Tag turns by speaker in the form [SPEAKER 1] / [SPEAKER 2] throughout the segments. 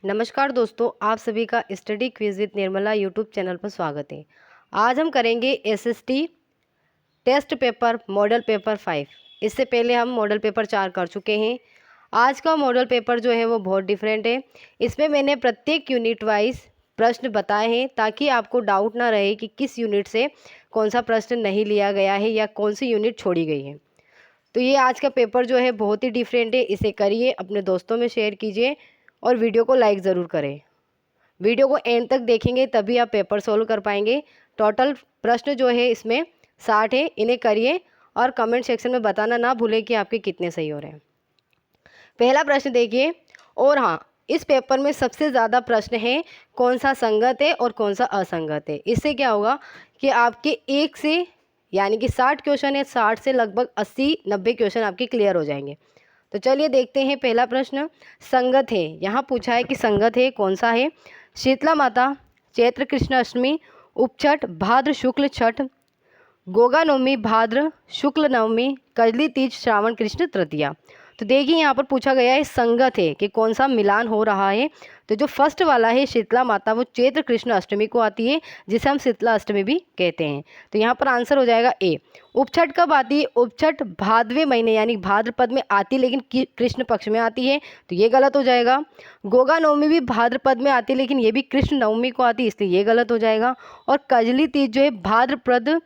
[SPEAKER 1] नमस्कार दोस्तों, आप सभी का study quiz with Nirmala YouTube channel पर स्वागत है। आज हम करेंगे SST test paper model paper 5। इससे पहले हम मॉडल पेपर 4 कर चुके हैं। आज का मॉडल पेपर जो है वो बहुत डिफरेंट है। इसमें मैंने प्रत्येक यूनिट वाइज प्रश्न बताए हैं ताकि आपको डाउट ना रहे कि किस यूनिट से कौन सा प्रश्न नहीं लिया गया है या कौन सी यूनिट छोड़ी गई है। तो ये आज का पेपर जो है बहुत ही डिफरेंट है। इसे करिए, अपने दोस्तों में शेयर कीजिए और वीडियो को लाइक ज़रूर करें। वीडियो को एंड तक देखेंगे तभी आप पेपर सोल्व कर पाएंगे। टोटल प्रश्न जो है इसमें 60 है। इन्हें करिए और कमेंट सेक्शन में बताना ना भूलें कि आपके कितने सही हो रहे हैं। पहला प्रश्न देखिए। और हाँ, इस पेपर में सबसे ज़्यादा प्रश्न है कौन सा संगत है और कौन सा असंगत है। इससे क्या होगा कि आपके एक से यानी कि 60 क्वेश्चन है, 60 से लगभग 80-90 क्वेश्चन आपके क्लियर हो जाएंगे। तो चलिए देखते हैं। पहला प्रश्न संगत है। यहाँ पूछा है कि संगत है कौन सा है। शीतला माता, चैत्र कृष्ण अष्टमी, उपछठ, भाद्र शुक्ल छठ, गोगा नवमी, भाद्र शुक्ल नवमी, कजली तीज, श्रावण कृष्ण तृतीया। तो देखिए यहाँ पर पूछा गया है संगत है कि कौन सा मिलान हो रहा है। तो जो फर्स्ट वाला है शीतला माता वो चैत्र कृष्ण अष्टमी को आती है, जिसे हम शीतला अष्टमी भी कहते हैं। तो यहाँ पर आंसर हो जाएगा ए। उपछठ कब आती है? उपछठ भादवे महीने यानी भाद्रपद में आती है, लेकिन कृष्ण पक्ष में आती है, तो ये गलत हो जाएगा। गोगा नवमी भी भाद्रपद में आती है, लेकिन ये भी कृष्ण नवमी को आती है, इसलिए ये गलत हो जाएगा। और कजली तीज जो है भाद्रपद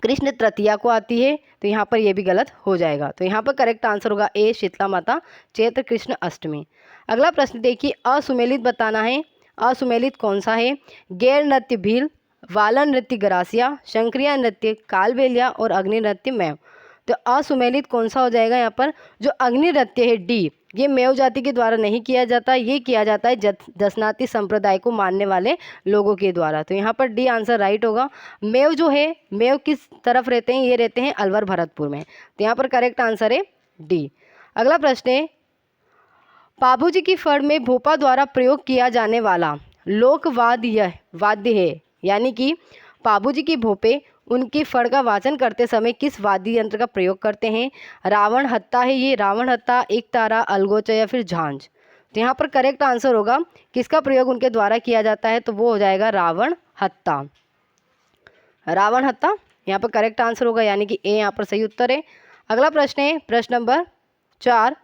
[SPEAKER 1] कृष्ण तृतीया को आती है, तो यहाँ पर यह भी गलत हो जाएगा। तो यहाँ पर करेक्ट आंसर होगा ए, शीतला माता चैत्र कृष्ण अष्टमी। अगला प्रश्न देखिए। असुमेलित बताना है। असुमेलित कौन सा है? गैर नृत्य भील, वालन नृत्य गरासिया, शंकरिया नृत्य कालबेलिया और अग्नि नृत्य मैव। तो असुमेलित कौन सा हो जाएगा? यहाँ पर जो अग्नि नृत्य है डी, ये मेव जाति के द्वारा नहीं किया जाता, ये किया जाता है दशनाती संप्रदाय को मानने वाले लोगों के द्वारा। तो यहाँ पर डी आंसर राइट होगा। मेव जो है, मेव किस तरफ रहते हैं? ये रहते हैं अलवर भरतपुर में। तो यहाँ पर करेक्ट आंसर है डी। अगला प्रश्न है पाबूजी की फड़ में भोपा द्वारा प्रयोग किया जाने वाला लोकवाद्य वाद्य है, यानी कि पाबूजी की भोपे उनकी फड़ का वाचन करते समय किस वाद्य यंत्र का प्रयोग करते हैं? रावण हत्ता है ये, रावण हत्ता, एक तारा, अलगोचा या फिर झांझ। तो यहाँ पर करेक्ट आंसर होगा किसका प्रयोग उनके द्वारा किया जाता है, तो वो हो जाएगा रावण हत्ता। रावण हत्ता यहाँ पर करेक्ट आंसर होगा, यानी कि ए यहाँ पर सही उत्तर है। अगला प्रश्न है प्रश्न नंबर 4।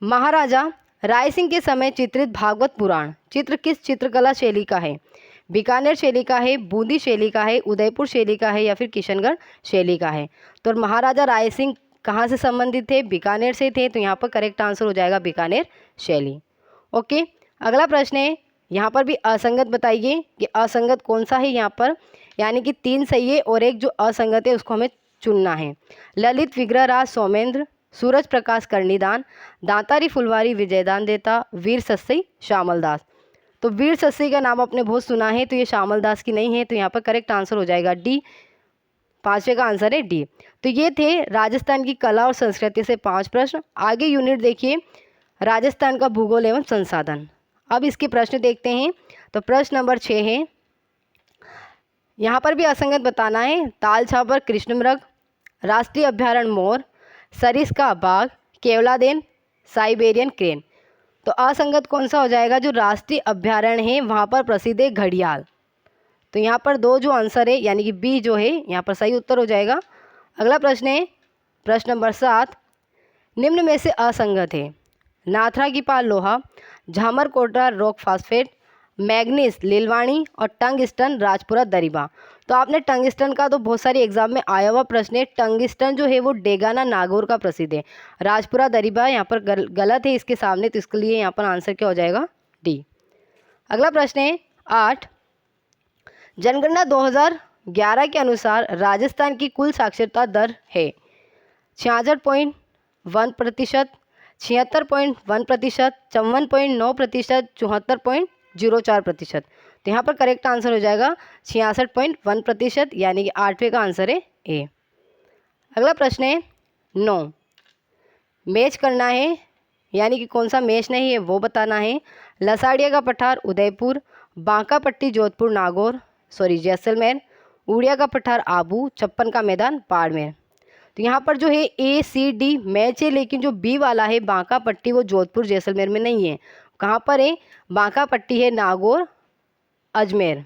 [SPEAKER 1] महाराजा राय सिंह के समय चित्रित भागवत पुराण चित्र किस चित्रकला शैली का है? बीकानेर शैली का है, बूंदी शैली का है, उदयपुर शैली का है या फिर किशनगढ़ शैली का है। तो महाराजा राय सिंह कहाँ से संबंधित थे? बीकानेर से थे, तो यहाँ पर करेक्ट आंसर हो जाएगा बीकानेर शैली। ओके। अगला प्रश्न है, यहाँ पर भी असंगत बताइए कि असंगत कौन सा है यहाँ पर, यानी कि 3 सही है और एक जो असंगत है उसको हमें चुनना है। ललित विग्रह राज सौमेंद्र, सूरज प्रकाश कर्णिदान, दांतारी फुलवारी विजयदान देता, वीर सस्सी श्यामल दास। तो वीर सस्सी का नाम आपने बहुत सुना है, तो ये श्यामल दास की नहीं है, तो यहाँ पर करेक्ट आंसर हो जाएगा डी। 5वें का आंसर है डी। तो ये थे राजस्थान की कला और संस्कृति से 5 प्रश्न। आगे यूनिट देखिए, राजस्थान का भूगोल एवं संसाधन। अब इसके प्रश्न देखते हैं। तो प्रश्न नंबर 6 है, यहाँ पर भी असंगत बताना है। ताल छापर कृष्णमृग, राष्ट्रीय अभ्यारण्य मोर, सरिस्का बाघ, केवलादेन, साइबेरियन क्रेन। तो असंगत कौन सा हो जाएगा? जो राष्ट्रीय अभ्यारण्य है वहाँ पर प्रसिद्ध है घड़ियाल। तो यहाँ पर 2 जो आंसर है यानी कि बी जो है यहाँ पर सही उत्तर हो जाएगा। अगला प्रश्न है प्रश्न नंबर 7। निम्न में से असंगत है। नाथरा की पाल लोहा, झामर कोटरा रॉक फास्फेट, मैग्नीस लीलवाणी और टंगस्टन राजपुरा दरिबा। तो आपने टंगस्टन का तो बहुत सारी एग्जाम में आया हुआ प्रश्न है। टंगस्टन जो है वो डेगाना नागौर का प्रसिद्ध है। राजपुरा दरिबा यहाँ पर गलत है इसके सामने, तो इसके लिए यहाँ पर आंसर क्या हो जाएगा? डी। अगला प्रश्न है 8। जनगणना 2011 के अनुसार राजस्थान की कुल साक्षरता दर है 66.1%, 76.1%, 54.9%, 74.04%। तो यहाँ पर करेक्ट आंसर हो जाएगा 66.1%, यानी कि 8वें का आंसर है ए। अगला प्रश्न है 9। मैच करना है, यानी कि कौन सा मैच नहीं है वो बताना है। लसाड़िया का पठार उदयपुर, बांका पट्टी जोधपुर नागौर जैसलमेर, उड़िया का पठार आबू, छप्पन का मैदान बाड़मेर। तो यहाँ पर जो है ए सी डी मैच है, लेकिन जो बी वाला है बांका पट्टी वो जोधपुर जैसलमेर में नहीं है, कहाँ पर है? बांका पट्टी है, नागौर अजमेर।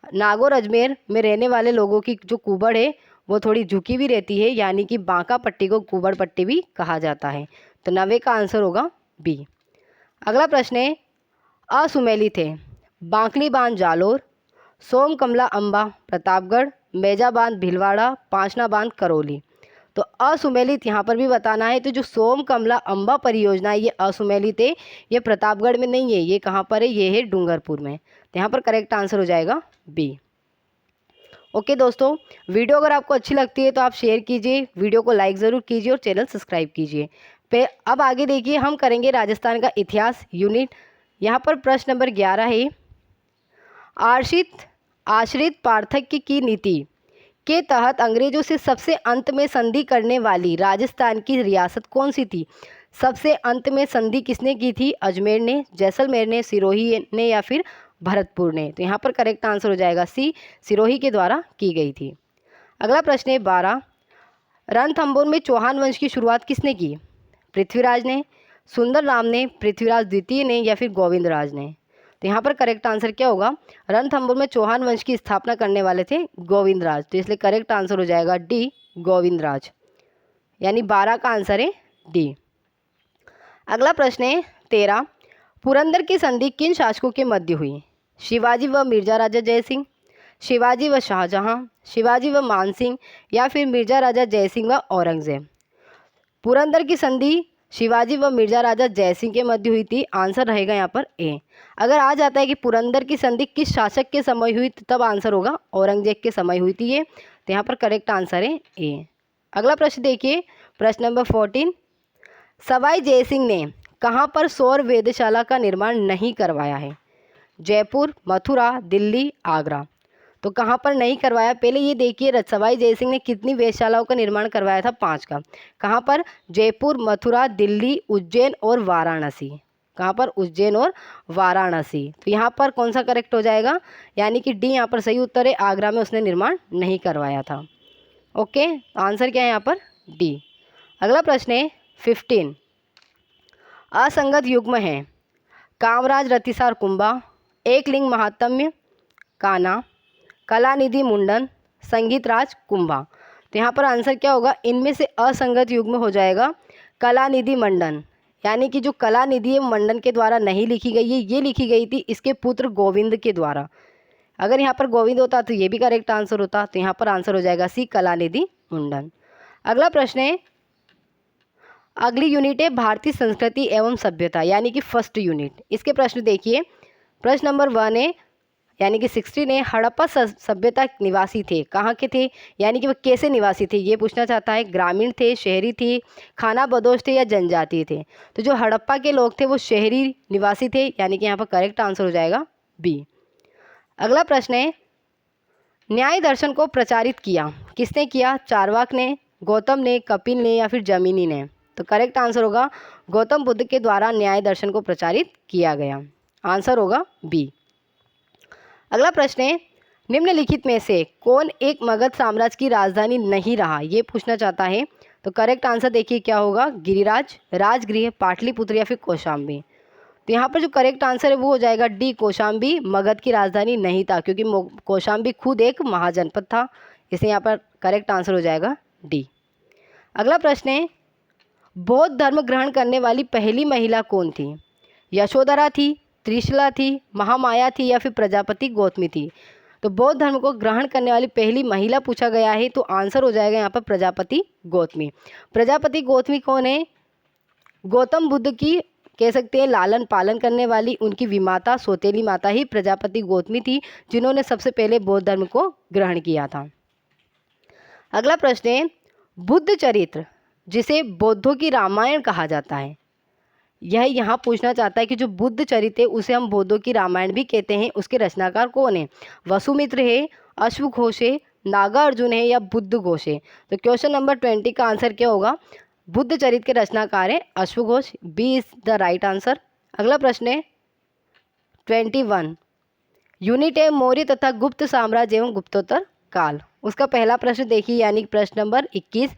[SPEAKER 1] नागौर अजमेर में रहने वाले लोगों की जो कुबड़ है वो थोड़ी झुकी भी रहती है, यानी कि बांका पट्टी को कुबड़ पट्टी भी कहा जाता है। तो 90 का आंसर होगा बी। अगला प्रश्न है, असुमेलित है बांकली बांध जालोर, सोम कमला अम्बा प्रतापगढ़, मेजा बांध भीलवाड़ा, पांचना बांध करौली। तो असुमेलित यहाँ पर भी बताना है। तो जो सोम कमला अम्बा परियोजना है ये असुमेलित है, ये प्रतापगढ़ में नहीं है, ये कहाँ पर है? ये है डूंगरपुर में। तो यहाँ पर करेक्ट आंसर हो जाएगा बी। ओके दोस्तों, वीडियो अगर आपको अच्छी लगती है तो आप शेयर कीजिए, वीडियो को लाइक ज़रूर कीजिए और चैनल सब्सक्राइब कीजिए। अब आगे देखिए, हम करेंगे राजस्थान का इतिहास यूनिट। यहाँ पर प्रश्न नंबर 11 है, आश्रित पार्थक्य की नीति के तहत अंग्रेजों से सबसे अंत में संधि करने वाली राजस्थान की रियासत कौन सी थी? सबसे अंत में संधि किसने की थी? अजमेर ने, जैसलमेर ने, सिरोही ने या फिर भरतपुर ने? तो यहाँ पर करेक्ट आंसर हो जाएगा सी, सिरोही के द्वारा की गई थी। अगला प्रश्न है 12, रणथंभौर में चौहान वंश की शुरुआत किसने की? पृथ्वीराज ने, सुंदर राम ने, पृथ्वीराज द्वितीय ने या फिर गोविंद राज ने? तो यहाँ पर करेक्ट आंसर क्या होगा? रणथंभौर में चौहान वंश की स्थापना करने वाले थे गोविंद राज। तो इसलिए करेक्ट आंसर हो जाएगा डी, गोविंद राज, यानी 12 का आंसर है डी। अगला प्रश्न है 13, पुरंदर की संधि किन शासकों के मध्य हुई? शिवाजी व मिर्जा राजा जयसिंह, शिवाजी व शाहजहां, शिवाजी व मानसिंह या फिर मिर्जा राजा जयसिंह व औरंगजेब? पुरंदर की संधि शिवाजी व मिर्जा राजा जयसिंह के मध्य हुई थी। आंसर रहेगा यहाँ पर ए। अगर आ जाता है कि पुरंदर की संधि किस शासक के समय हुई तो तब आंसर होगा औरंगजेब के समय हुई थी ये। तो यहाँ पर करेक्ट आंसर है ए। अगला प्रश्न देखिए, प्रश्न नंबर 14, सवाई जयसिंह ने कहाँ पर सौर वेधशाला का निर्माण नहीं करवाया है? जयपुर, मथुरा, दिल्ली, आगरा? तो कहाँ पर नहीं करवाया? पहले ये देखिए, सवाई जयसिंह ने कितनी वेधशालाओं का निर्माण करवाया था? 5 का। कहाँ पर? जयपुर, मथुरा, दिल्ली, उज्जैन और वाराणसी। कहाँ पर? उज्जैन और वाराणसी। तो यहाँ पर कौन सा करेक्ट हो जाएगा? यानी कि डी यहाँ पर सही उत्तर है, आगरा में उसने निर्माण नहीं करवाया था। ओके, आंसर क्या है यहाँ पर? डी। अगला प्रश्न है 15, असंगत युग्म है कामराज रतिसार कुंभा, एकलिंग महात्म्य काना, कलानिधि मुंडन, संगीत राज कुंभा? तो यहाँ पर आंसर क्या होगा? इनमें से असंगत युग्म हो जाएगा कलानिधि मंडन, यानी कि जो कलानिधि है मंडन के द्वारा नहीं लिखी गई है, ये लिखी गई थी इसके पुत्र गोविंद के द्वारा। अगर यहाँ पर गोविंद होता तो ये भी करेक्ट आंसर होता। तो यहाँ पर आंसर हो जाएगा सी, कलानिधि मुंडन। अगला प्रश्न है, अगली यूनिट है भारतीय संस्कृति एवं सभ्यता, यानी कि फर्स्ट यूनिट। इसके प्रश्न देखिए, प्रश्न नंबर 1 है, यानी कि 16 है, हड़प्पा सभ्यता निवासी थे, कहाँ के थे? यानी कि वह कैसे निवासी थे ये पूछना चाहता है। ग्रामीण थे, शहरी थे, खाना बदोश थे या जनजातीय थे? तो जो हड़प्पा के लोग थे वो शहरी निवासी थे, यानी कि यहाँ पर करेक्ट आंसर हो जाएगा बी। अगला प्रश्न है, न्याय दर्शन को प्रचारित किया किसने किया? चारवाक ने, गौतम ने, कपिल ने या फिर जमिनी ने? तो करेक्ट आंसर होगा गौतम बुद्ध के द्वारा न्याय दर्शन को प्रचारित किया गया। आंसर होगा बी। अगला प्रश्न है, निम्नलिखित में से कौन एक मगध साम्राज्य की राजधानी नहीं रहा? ये पूछना चाहता है। तो करेक्ट आंसर देखिए क्या होगा? गिरिराज, राजगृह, पाटलिपुत्र या फिर कौशाम्बी? तो यहाँ पर जो करेक्ट आंसर है वो हो जाएगा डी, कौशाम्बी मगध की राजधानी नहीं था, क्योंकि कौशाम्बी खुद एक महाजनपद था। इसलिए यहाँ पर करेक्ट आंसर हो जाएगा डी। अगला प्रश्न है, बौद्ध धर्म ग्रहण करने वाली पहली महिला कौन थी? यशोधरा थी, त्रिशला थी, महामाया थी या फिर प्रजापति गौतमी थी? तो बौद्ध धर्म को ग्रहण करने वाली पहली महिला पूछा गया है, तो आंसर हो जाएगा यहाँ पर प्रजापति गौतमी। प्रजापति गौतमी कौन है? गौतम बुद्ध की कह सकते हैं लालन पालन करने वाली उनकी विमाता, सौतेली माता ही प्रजापति गौतमी थी, जिन्होंने सबसे पहले बौद्ध धर्म को ग्रहण किया था। अगला प्रश्न है, बुद्ध चरित्र जिसे बौद्धों की रामायण कहा जाता है, यह यहाँ पूछना चाहता है कि जो बुद्ध चरित्र है उसे हम बौद्धों की रामायण भी कहते हैं, उसके रचनाकार कौन है? वसुमित्र है, अश्वघोष है, नागार्जुन है या बुद्ध घोष है? तो क्वेश्चन नंबर 20 का आंसर क्या होगा? बुद्ध चरित्र के रचनाकार है अश्वघोष। B is the right answer. अगला प्रश्न है 21, यूनिट है मौर्य तथा गुप्त साम्राज्य एवं गुप्तोत्तर काल। उसका पहला प्रश्न देखिए, यानी प्रश्न नंबर 21,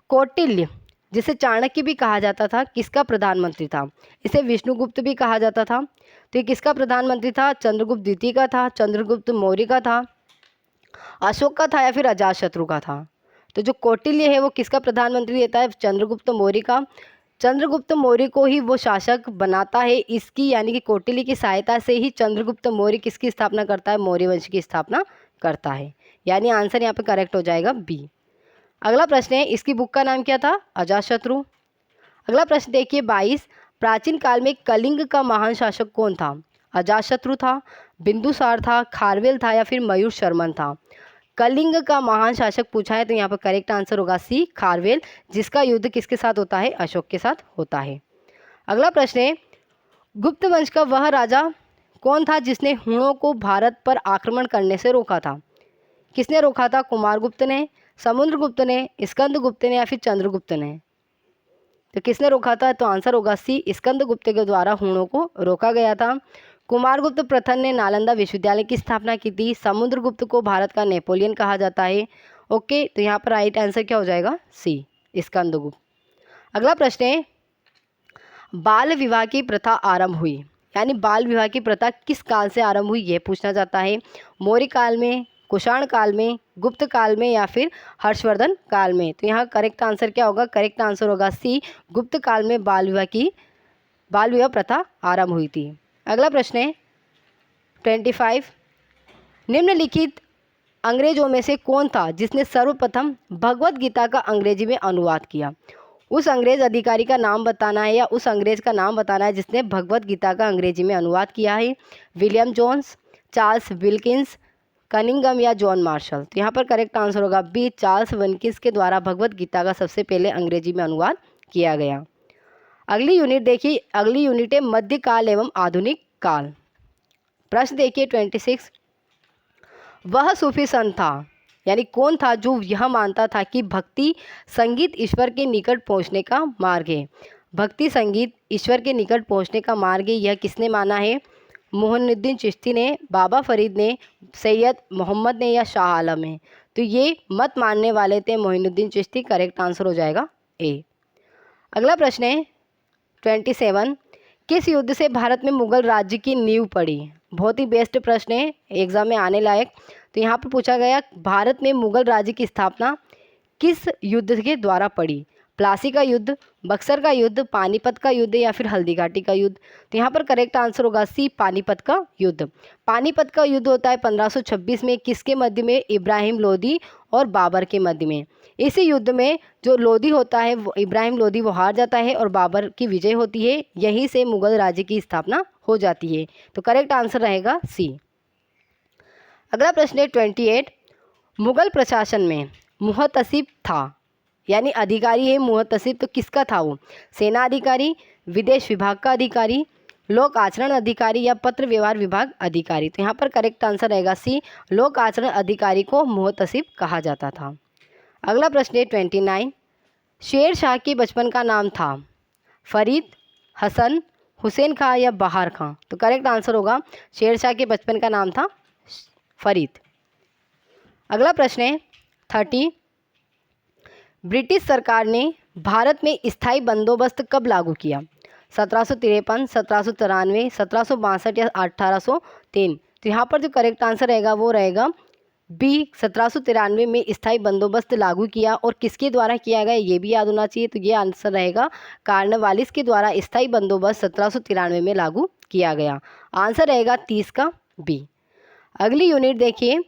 [SPEAKER 1] कौटिल्य जिसे चाणक्य भी कहा जाता था, किसका प्रधानमंत्री था? इसे विष्णुगुप्त भी कहा जाता था। तो ये किसका प्रधानमंत्री था? चंद्रगुप्त द्वितीय का था, चंद्रगुप्त मौर्य का था, अशोक का था या फिर अजातशत्रु का था? तो जो कौटिल्य है वो किसका प्रधानमंत्री रहता है? चंद्रगुप्त मौर्य का। चंद्रगुप्त मौर्य को ही वो शासक बनाता है, इसकी यानी कि कौटिल्य की सहायता से ही चंद्रगुप्त मौर्य किसकी स्थापना करता है? मौर्य वंश की स्थापना करता है। यानी आंसर यहाँ पे करेक्ट हो जाएगा बी। अगला प्रश्न है, इसकी बुक का नाम क्या था? अजातशत्रु। अगला प्रश्न देखिए 22, प्राचीन काल में कलिंग का महान शासक कौन था? अजातशत्रु था, बिंदुसार था, खारवेल था या फिर मयूर शर्मन था? कलिंग का महान शासक पूछा है तो यहाँ पर करेक्ट आंसर होगा सी, खारवेल, जिसका युद्ध किसके साथ होता है? अशोक के साथ होता है। अगला प्रश्न है, गुप्त वंश का वह राजा कौन था जिसने हुणों को भारत पर आक्रमण करने से रोका था? किसने रोका था? कुमारगुप्त ने, समुद्रगुप्त ने, स्कंदगुप्त ने या फिर चंद्रगुप्त ने? तो किसने रोका था? तो आंसर होगा सी, स्कंदगुप्त के द्वारा हुणों को रोका गया था। कुमारगुप्त प्रथम ने नालंदा विश्वविद्यालय की स्थापना की थी। समुद्रगुप्त को भारत का नेपोलियन कहा जाता है। ओके, तो यहाँ पर राइट आंसर क्या हो जाएगा? सी, स्कंदगुप्त। अगला प्रश्न है, बाल विवाह की प्रथा आरंभ हुई, यानी बाल विवाह की प्रथा किस काल से आरंभ हुई यह पूछना जाता है। मौर्य काल में, कुषाण काल में, गुप्त काल में या फिर हर्षवर्धन काल में? तो यहाँ करेक्ट आंसर क्या होगा? करेक्ट आंसर होगा सी, गुप्त काल में बाल विवाह प्रथा आरंभ हुई थी। अगला प्रश्न है 25, निम्नलिखित अंग्रेजों में से कौन था जिसने सर्वप्रथम भगवत गीता का अंग्रेजी में अनुवाद किया? उस अंग्रेज अधिकारी का नाम बताना है या उस अंग्रेज का नाम बताना है जिसने भगवत गीता का अंग्रेजी में अनुवाद किया है। William Jones, Charles Wilkins, Cunningham या जॉन मार्शल? तो यहाँ पर करेक्ट आंसर होगा बी, चार्ल्स विल्किंस के द्वारा भगवत गीता का सबसे पहले अंग्रेजी में अनुवाद किया गया। अगली यूनिट देखिए, अगली यूनिट है मध्यकाल एवं आधुनिक काल। प्रश्न देखिए 26, वह सूफी संत था, यानी कौन था जो यह मानता था कि भक्ति संगीत ईश्वर के निकट पहुंचने का मार्ग है? भक्ति संगीत ईश्वर के निकट पहुंचने का मार्ग है, यह किसने माना है? मोहिनुद्दीन चिश्ती ने, बाबा फरीद ने, सैयद मोहम्मद ने या शाह आलम ने? तो ये मत मानने वाले थे मोहिनुद्दीन चिश्ती। करेक्ट आंसर हो जाएगा ए। अगला प्रश्न है 27, किस युद्ध से भारत में मुगल राज्य की नींव पड़ी? बहुत ही बेस्ट प्रश्न है, एग्जाम में आने लायक। तो यहाँ पर पूछा गया भारत में मुगल राज्य की स्थापना किस युद्ध के द्वारा पड़ी? प्लासी का युद्ध, बक्सर का युद्ध, पानीपत का युद्ध या फिर हल्दीघाटी का युद्ध? तो यहाँ पर करेक्ट आंसर होगा सी, पानीपत का युद्ध। पानीपत का युद्ध होता है 1526 में, किसके मध्य में? इब्राहिम लोदी और बाबर के मध्य में। इस युद्ध में जो लोदी होता है, वो इब्राहिम लोदी, वो हार जाता है और बाबर की विजय होती है। यहीं से मुगल राज्य की स्थापना हो जाती है। तो करेक्ट आंसर रहेगा सी। अगला प्रश्न है 28, मुगल प्रशासन में मुहतसिब था, यानी अधिकारी है मुहतसिब, तो किसका था वो? सेना अधिकारी, विदेश विभाग का अधिकारी, लोक आचरण अधिकारी या पत्र व्यवहार विभाग अधिकारी? तो यहाँ पर करेक्ट आंसर रहेगा सी, लोक आचरण अधिकारी को मुहतसिब कहा जाता था। अगला प्रश्न है 29, शेर शाह के बचपन का नाम था फरीद, हसन, हुसैन खां या बहार खां? तो करेक्ट आंसर होगा शेर शाह के बचपन का नाम था फरीद। अगला प्रश्न है 30, ब्रिटिश सरकार ने भारत में स्थायी बंदोबस्त कब लागू किया? 1753, 1793, 1762 या 1803? तो यहाँ पर जो करेक्ट आंसर रहेगा वो रहेगा बी, 1793 में स्थायी बंदोबस्त लागू किया। और किसके द्वारा किया गया ये भी याद होना चाहिए, तो ये आंसर रहेगा कार्नवालिस के द्वारा स्थायी बंदोबस्त 1793 में लागू किया गया। आंसर रहेगा 30 का बी। अगली यूनिट देखिए,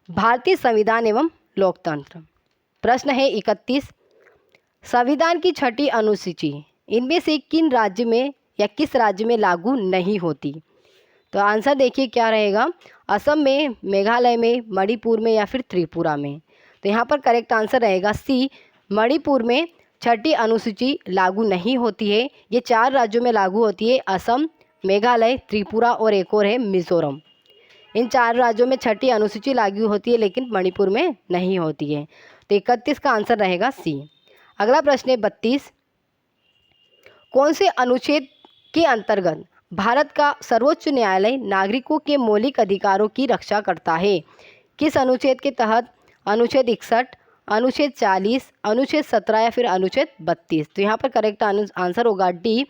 [SPEAKER 1] भारतीय संविधान एवं लोकतंत्र। प्रश्न है 31, संविधान की छठी अनुसूची इनमें से किन राज्य में या किस राज्य में लागू नहीं होती? तो आंसर देखिए क्या रहेगा, असम में, मेघालय में, मणिपुर में या फिर त्रिपुरा में? तो यहाँ पर करेक्ट आंसर रहेगा सी, मणिपुर में छठी अनुसूची लागू नहीं होती है। ये 4 राज्यों में लागू होती है, असम, मेघालय, त्रिपुरा और एक और है मिजोरम। इन 4 राज्यों में छठी अनुसूची लागू होती है लेकिन मणिपुर में नहीं होती है। तो 31 का आंसर रहेगा सी। अगला प्रश्न है 32, कौन से अनुच्छेद के अंतर्गत भारत का सर्वोच्च न्यायालय नागरिकों के मौलिक अधिकारों की रक्षा करता है? किस अनुच्छेद के तहत? अनुच्छेद 61, अनुच्छेद 40, अनुच्छेद 17 या फिर अनुच्छेद 32? तो यहाँ पर करेक्ट आंसर होगा डी,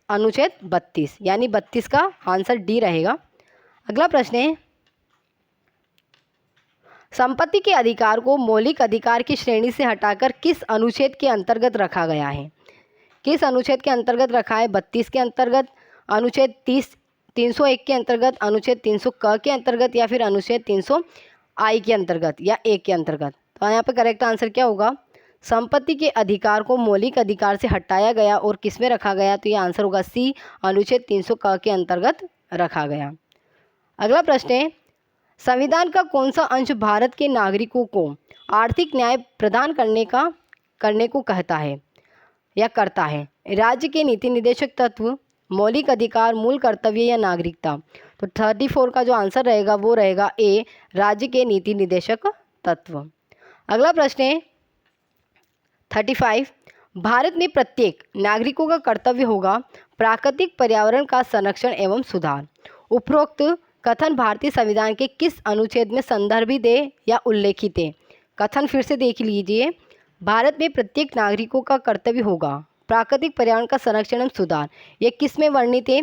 [SPEAKER 1] अनुच्छेद 32, यानी 32 का आंसर डी रहेगा। अगला प्रश्न है, संपत्ति के अधिकार को मौलिक अधिकार की श्रेणी से हटाकर किस अनुच्छेद के अंतर्गत रखा गया है? किस अनुच्छेद के अंतर्गत रखा है? 32 के अंतर्गत, अनुच्छेद 301 के अंतर्गत, अनुच्छेद 300 क के अंतर्गत या फिर अनुच्छेद 300 आई के अंतर्गत या ए के अंतर्गत? तो यहाँ पे करेक्ट आंसर क्या होगा? संपत्ति के अधिकार को मौलिक अधिकार से हटाया गया और किस में रखा गया? तो ये आंसर होगा सी, अनुच्छेद 300 क के अंतर्गत रखा गया। अगला प्रश्न है, संविधान का कौन सा अंश भारत के नागरिकों को आर्थिक न्याय प्रदान करने को कहता है या करता है? राज्य के नीति निर्देशक तत्व, मौलिक अधिकार, मूल कर्तव्य या नागरिकता? तो 34 का जो आंसर रहेगा वो रहेगा ए, राज्य के नीति निर्देशक तत्व। अगला प्रश्न है 35, भारत में प्रत्येक नागरिकों का कर्तव्य होगा प्राकृतिक पर्यावरण का संरक्षण एवं सुधार। उपरोक्त कथन भारतीय संविधान के किस अनुच्छेद में संदर्भित है या उल्लेखित है? कथन फिर से देख लीजिए, भारत में प्रत्येक नागरिकों का कर्तव्य होगा प्राकृतिक पर्यावरण का संरक्षण एवं सुधार, ये किस में वर्णित है?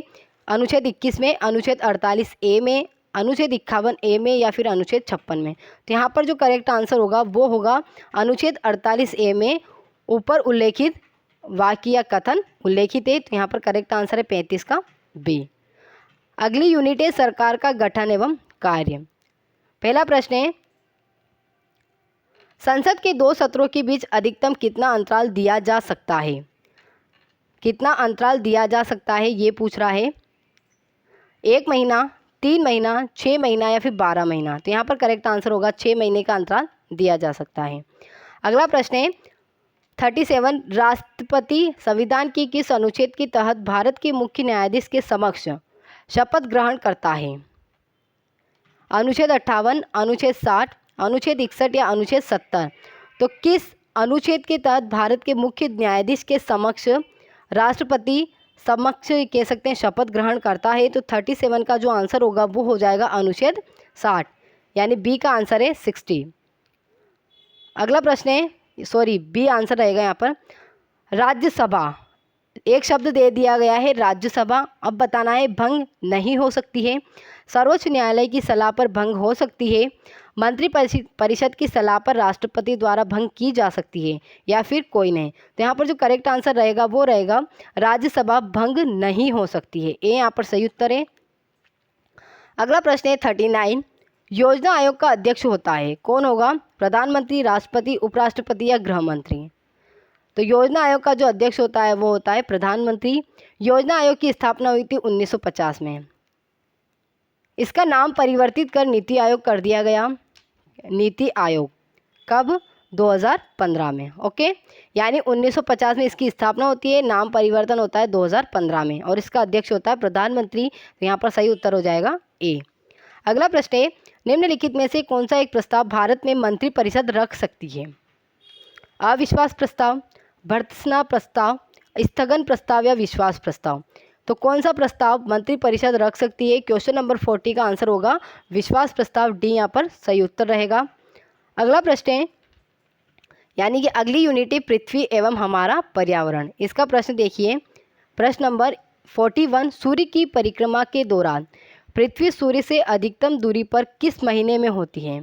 [SPEAKER 1] अनुच्छेद 21 में, अनुच्छेद 48 ए में, अनुच्छेद 51 ए में या फिर अनुच्छेद 56 में? तो यहाँ पर जो करेक्ट आंसर होगा वो होगा अनुच्छेद 48 ए में ऊपर उल्लेखित वाक्य या कथन उल्लेखित है। तो यहाँ पर करेक्ट आंसर है 35 का बी। अगली यूनिट है सरकार का गठन एवं कार्य। पहला प्रश्न है, संसद के 2 सत्रों के बीच अधिकतम कितना अंतराल दिया जा सकता है? कितना अंतराल दिया जा सकता है ये पूछ रहा है। 1 महीना, 3 महीना, 6 महीना या फिर 12 महीना? तो यहाँ पर करेक्ट आंसर होगा 6 महीने का अंतराल दिया जा सकता है। अगला प्रश्न है 37, राष्ट्रपति संविधान की किस अनुच्छेद के तहत भारत के मुख्य न्यायाधीश के समक्ष शपथ ग्रहण करता है? अनुच्छेद 58, अनुच्छेद 60, अनुच्छेद 61 या अनुच्छेद 70? तो किस अनुच्छेद के तहत भारत के मुख्य न्यायाधीश के समक्ष राष्ट्रपति समक्ष कह सकते हैं शपथ ग्रहण करता है? तो 37 का जो आंसर होगा वो हो जाएगा अनुच्छेद 60, यानी बी का आंसर है 60। अगला प्रश्न है, सॉरी बी आंसर रहेगा यहाँ पर। राज्यसभा, एक शब्द दे दिया गया है राज्यसभा, अब बताना है भंग नहीं हो सकती है, सर्वोच्च न्यायालय की सलाह पर भंग हो सकती है, मंत्री परिषद की सलाह पर राष्ट्रपति द्वारा भंग की जा सकती है या फिर कोई नहीं? तो यहाँ पर जो करेक्ट आंसर रहेगा वो रहेगा राज्यसभा भंग नहीं हो सकती है, ए यहाँ पर सही उत्तर है। अगला प्रश्न है 39, योजना आयोग का अध्यक्ष होता है, कौन होगा? प्रधानमंत्री, राष्ट्रपति, उपराष्ट्रपति या गृह मंत्री? तो योजना आयोग का जो अध्यक्ष होता है वो होता है प्रधानमंत्री। योजना आयोग की स्थापना हुई थी 1950 में। इसका नाम परिवर्तित कर नीति आयोग कर दिया गया। नीति आयोग कब? 2015 में। ओके, यानी 1950 में इसकी स्थापना होती है, नाम परिवर्तन होता है 2015 में और इसका अध्यक्ष होता है प्रधानमंत्री। तो यहाँ पर सही उत्तर हो जाएगा ए। अगला प्रश्न है, निम्नलिखित में से कौन सा एक प्रस्ताव भारत में मंत्रिपरिषद रख सकती है? अविश्वास प्रस्ताव, भर्त्सना प्रस्ताव, स्थगन प्रस्ताव या विश्वास प्रस्ताव? तो कौन सा प्रस्ताव मंत्रिपरिषद रख सकती है? क्वेश्चन नंबर 40 का आंसर होगा विश्वास प्रस्ताव, डी यहाँ पर सही उत्तर रहेगा। अगला प्रश्न है, यानी कि अगली यूनिट है पृथ्वी एवं हमारा पर्यावरण। इसका प्रश्न देखिए, प्रश्न नंबर 41, सूर्य की परिक्रमा के दौरान पृथ्वी सूर्य से अधिकतम दूरी पर किस महीने में होती है?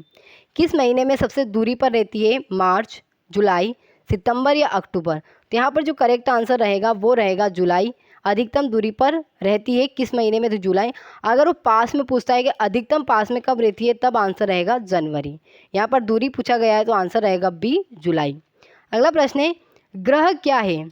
[SPEAKER 1] किस महीने में सबसे दूरी पर रहती है? मार्च, जुलाई, सितंबर या अक्टूबर? तो यहाँ पर जो करेक्ट आंसर रहेगा वो रहेगा जुलाई। अधिकतम दूरी पर रहती है किस महीने में? तो जुलाई। अगर वो पास में पूछता है कि अधिकतम पास में कब रहती है, तब आंसर रहेगा जनवरी। यहाँ पर दूरी पूछा गया है तो आंसर रहेगा बी, जुलाई। अगला प्रश्न है, ग्रह क्या है?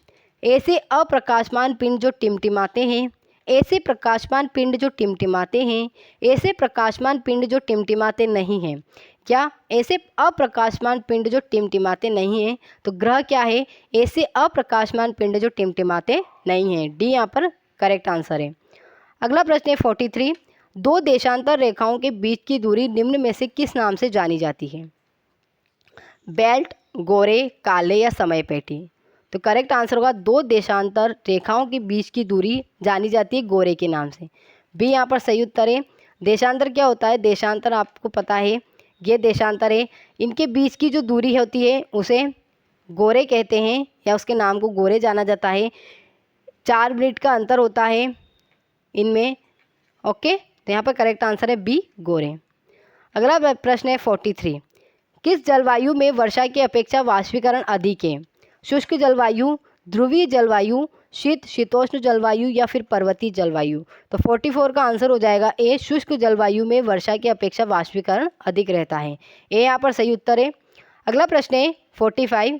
[SPEAKER 1] ऐसे अप्रकाशमान पिंड जो टिमटिमाते हैं, ऐसे प्रकाशमान पिंड जो टिमटिमाते हैं, ऐसे प्रकाशमान पिंड जो टिमटिमाते नहीं हैं। क्या? ऐसे अप्रकाशमान पिंड जो टिमटिमाते नहीं हैं। तो ग्रह क्या है? ऐसे अप्रकाशमान पिंड जो टिमटिमाते नहीं हैं, डी यहाँ पर करेक्ट आंसर है। अगला प्रश्न है 43, दो देशांतर रेखाओं के बीच की दूरी निम्न में से किस नाम से जानी जाती है? बेल्ट, गोरे, काले या समय पेटी? तो करेक्ट आंसर होगा दो देशांतर रेखाओं के बीच की दूरी जानी जाती है गोरे के नाम से, बी यहाँ पर सही उत्तर है। देशांतर क्या होता है? देशांतर आपको पता है ये देशांतर है। इनके बीच की जो दूरी होती है उसे गोरे कहते हैं या उसके नाम को गोरे जाना जाता है। 4 मिनट का अंतर होता है इनमें। ओके, तो यहाँ पर करेक्ट आंसर है बी, गोरे। अगला प्रश्न है 43। किस जलवायु में वर्षा की अपेक्षा वाष्पीकरण अधिक है? शुष्क जलवायु, ध्रुवीय जलवायु, शीतोष्ण जलवायु या फिर पर्वतीय जलवायु? तो 44 का आंसर हो जाएगा ए, शुष्क जलवायु में वर्षा की अपेक्षा वाष्पीकरण अधिक रहता है। ए यहाँ पर सही उत्तर है। अगला प्रश्न है 45।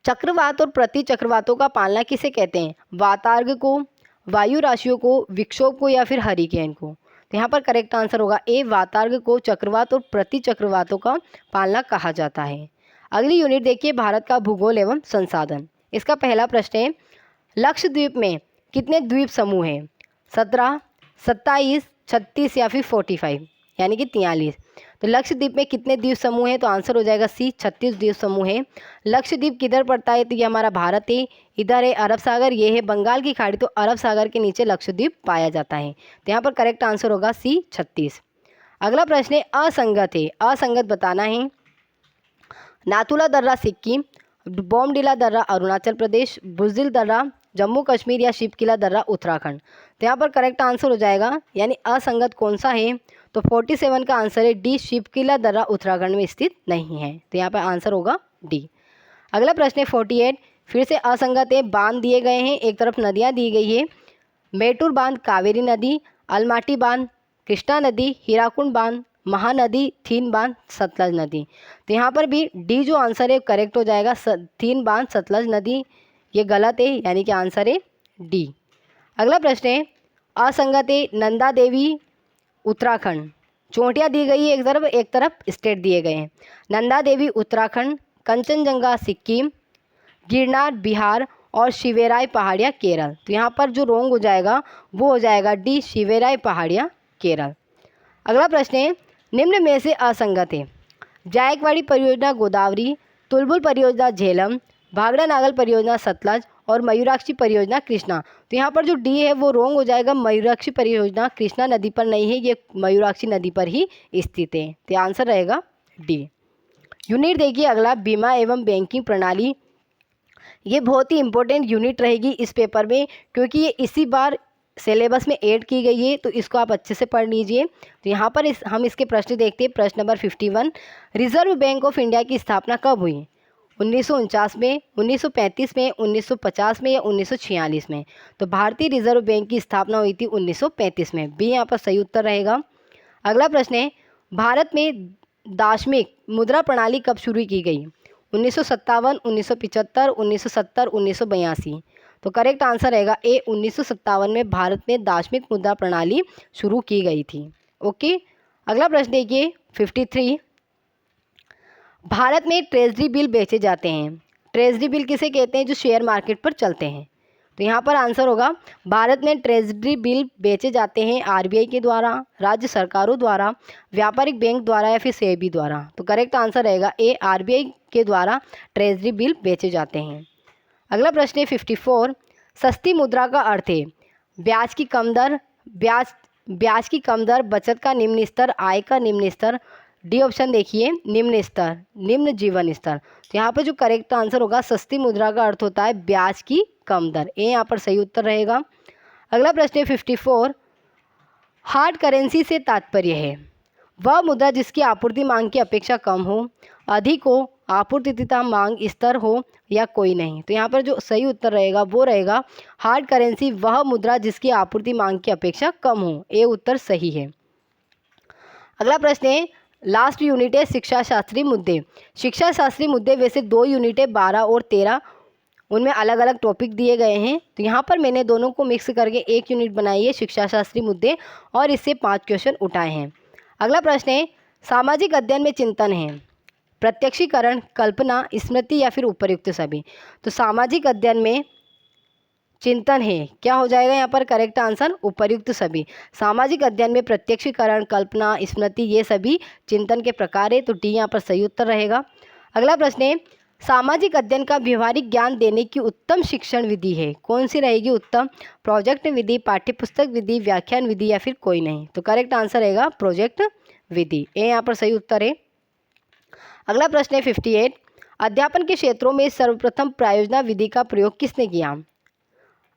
[SPEAKER 1] चक्रवात और प्रति चक्रवातों का पालना किसे कहते हैं? वातार्ग को, वायु राशियों को, विक्षोभ को या फिर हरिकेन को? तो यहाँ पर करेक्ट आंसर होगा ए, वातार्ग को चक्रवात और प्रति चक्रवातों का पालना कहा जाता है। अगली यूनिट देखिए, भारत का भूगोल एवं संसाधन। इसका पहला प्रश्न है, लक्षद्वीप में कितने द्वीप समूह हैं? 17, 27, 36 या फिर 45 यानी कि 43। तो लक्षद्वीप में कितने द्वीप समूह हैं? तो आंसर हो जाएगा सी, 36 द्वीप समूह हैं। लक्षद्वीप किधर पड़ता है? तो ये हमारा भारत है। इधर है अरब सागर, ये है बंगाल की खाड़ी, तो अरब सागर के नीचे लक्षद्वीप पाया जाता है। तो यहाँ पर करेक्ट आंसर होगा सी, 36। अगला प्रश्न है असंगत है, असंगत बताना है। नाथुला दर्रा सिक्किम, बोमडिला दर्रा अरुणाचल प्रदेश, बुज़दिल दर्रा जम्मू कश्मीर या शिपकिला दर्रा उत्तराखंड? तो यहाँ पर करेक्ट आंसर हो जाएगा यानी असंगत कौन सा है? तो 47 का आंसर है डी, शिपकिला दर्रा उत्तराखंड में स्थित नहीं है। तो यहाँ पर आंसर होगा डी। अगला प्रश्न है 48। फिर से असंगत है, बांध दिए गए हैं, एक तरफ नदियाँ दी गई है। मेटूर बांध कावेरी नदी, अलमाटी बांध कृष्णा नदी, हीराकुंड बांध महानदी, थीन बांध सतलज नदी? तो यहाँ पर भी डी जो आंसर है करेक्ट हो जाएगा, थीन बांध सतलज नदी ये गलत है, यानी कि आंसर है डी। अगला प्रश्न है असंगत है, नंदा देवी उत्तराखंड, चोटियाँ दी गई है एक तरफ स्टेट दिए गए हैं। नंदा देवी उत्तराखंड, कंचनजंगा सिक्किम, गिरनार बिहार और शिवेराई पहाड़ियाँ केरल? तो यहाँ पर जो रोंग हो जाएगा वो हो जाएगा डी, शिवेराई पहाड़ियाँ केरल। अगला प्रश्न है निम्न में से असंगत है, जायकवाड़ी परियोजना गोदावरी, तुलबुल परियोजना झेलम, भाखड़ा नागल परियोजना सतलज और मयूराक्षी परियोजना कृष्णा? तो यहाँ पर जो डी है वो रोंग हो जाएगा, मयूराक्षी परियोजना कृष्णा नदी पर नहीं है, ये मयूराक्षी नदी पर ही स्थित है। तो आंसर रहेगा डी। यूनिट देखिए अगला, बीमा एवं बैंकिंग प्रणाली। ये बहुत ही इंपॉर्टेंट यूनिट रहेगी इस पेपर में, क्योंकि ये इसी बार सिलेबस में ऐड की गई है, तो इसको आप अच्छे से पढ़ लीजिए। तो यहाँ पर हम इसके प्रश्न देखते हैं। प्रश्न number 51, reserve bank of India की स्थापना कब हुई? 1949 में, 1935 में, 1950 में या 1946 में? तो भारतीय रिजर्व बैंक की स्थापना हुई थी 1935 में। बी यहाँ पर सही उत्तर रहेगा। अगला प्रश्न है भारत में दार्शनिक मुद्रा प्रणाली कब शुरू की गई? 1957, 1975, 1970, 1982? तो करेक्ट आंसर रहेगा ए, 1957 में भारत में दार्शनिक मुद्रा प्रणाली शुरू की गई थी। ओके, अगला प्रश्न देखिए 53, भारत में ट्रेजरी बिल बेचे जाते हैं। ट्रेजरी बिल किसे कहते हैं? जो शेयर मार्केट पर चलते हैं। तो यहाँ पर आंसर होगा भारत में ट्रेजरी बिल बेचे जाते हैं आरबीआई के द्वारा, राज्य सरकारों द्वारा, व्यापारिक बैंक द्वारा या फिर सेबी द्वारा? तो करेक्ट आंसर रहेगा ए, आरबीआई के द्वारा ट्रेजरी बिल बेचे जाते हैं। अगला प्रश्न है 54, सस्ती मुद्रा का अर्थ है ब्याज की कम दर, ब्याज की कम दर, बचत का निम्न स्तर, आय का निम्न स्तर? डी ऑप्शन देखिए, निम्न स्तर, निम्न जीवन स्तर। तो यहाँ पर जो करेक्ट आंसर होगा सस्ती मुद्रा का अर्थ होता है ब्याज की कम दर। ए यहाँ पर सही उत्तर रहेगा। अगला प्रश्न है 54, हार्ड करेंसी से तात्पर्य है वह मुद्रा जिसकी आपूर्ति मांग की अपेक्षा कम हो, अधिक हो, आपूर्ति तथा मांग स्तर हो या कोई नहीं? तो यहाँ पर जो सही उत्तर रहेगा वो रहेगा हार्ड करेंसी वह मुद्रा जिसकी आपूर्ति मांग की अपेक्षा कम हो। ए उत्तर सही है। अगला प्रश्न है लास्ट यूनिट है शिक्षा शास्त्री मुद्दे। शिक्षा शास्त्री मुद्दे वैसे 2 यूनिट है, 12 और 13, उनमें अलग अलग टॉपिक दिए गए हैं। तो यहाँ पर मैंने दोनों को मिक्स करके एक यूनिट बनाई है शिक्षा शास्त्री मुद्दे, और इससे 5 क्वेश्चन उठाए हैं। अगला प्रश्न है सामाजिक अध्ययन में चिंतन है प्रत्यक्षीकरण, कल्पना, स्मृति या फिर उपर्युक्त सभी? तो सामाजिक अध्ययन में चिंतन है, क्या हो जाएगा यहाँ पर करेक्ट आंसर? उपर्युक्त सभी। सामाजिक अध्ययन में प्रत्यक्षीकरण, कल्पना, स्मृति ये सभी चिंतन के प्रकार है, तो डी यहाँ पर सही उत्तर रहेगा। अगला प्रश्न है सामाजिक अध्ययन का व्यवहारिक ज्ञान देने की उत्तम शिक्षण विधि है, कौन सी रहेगी उत्तम? प्रोजेक्ट विधि, पाठ्यपुस्तक विधि, व्याख्यान विधि या फिर कोई नहीं? तो करेक्ट आंसर रहेगा प्रोजेक्ट विधि। ए यहाँ पर सही उत्तर है। अगला प्रश्न है 58, अध्यापन के क्षेत्रों में सर्वप्रथम प्रायोजना विधि का प्रयोग किसने किया?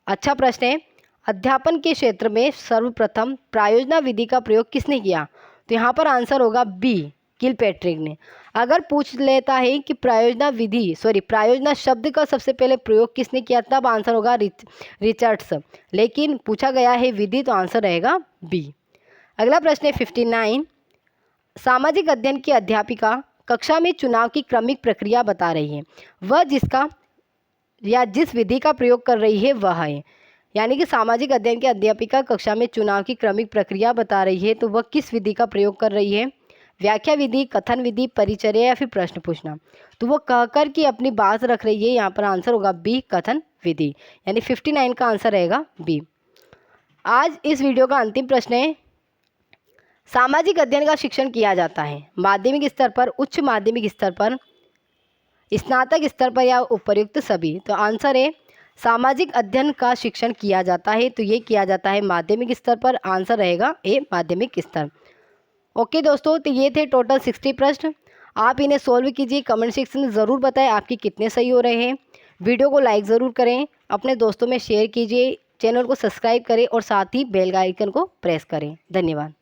[SPEAKER 1] अच्छा प्रश्न है। अध्यापन के क्षेत्र में सर्वप्रथम प्रायोजना विधि का प्रयोग किसने किया? तो यहाँ पर आंसर होगा बी, किलपैट्रिक ने। अगर पूछ लेता है कि प्रायोजना शब्द का सबसे पहले प्रयोग किसने किया, तब आंसर होगा रिचर्ड्स। लेकिन पूछा गया है विधि, तो आंसर रहेगा बी। अगला प्रश्न है 59, सामाजिक अध्ययन की अध्यापिका कक्षा में चुनाव की क्रमिक प्रक्रिया बता रही है, वह जिस विधि का प्रयोग कर रही है वह है। यानी कि सामाजिक अध्ययन की अध्यापिका कक्षा में चुनाव की क्रमिक प्रक्रिया बता रही है, तो वह किस विधि का प्रयोग कर रही है? व्याख्या विधि, कथन विधि, परिचर्या या फिर प्रश्न पूछना। तो वो कहकर कि अपनी बात रख रही है, यहाँ पर आंसर होगा बी, कथन विधि। यानी 59 का आंसर रहेगा बी। आज इस वीडियो का अंतिम प्रश्न है, सामाजिक अध्ययन का शिक्षण किया जाता है माध्यमिक स्तर पर, उच्च माध्यमिक स्तर पर, स्नातक स्तर पर या उपर्युक्त सभी? तो आंसर है सामाजिक अध्ययन का शिक्षण किया जाता है, तो ये किया जाता है माध्यमिक स्तर पर। आंसर रहेगा ए, माध्यमिक स्तर। ओके दोस्तों, तो ये थे टोटल 60 प्रश्न। आप इन्हें सोल्व कीजिए, कमेंट सेक्शन में ज़रूर बताएं आपके कितने सही हो रहे हैं। वीडियो को लाइक ज़रूर करें, अपने दोस्तों में शेयर कीजिए, चैनल को सब्सक्राइब करें और साथ ही बेल आइकन को प्रेस करें। धन्यवाद।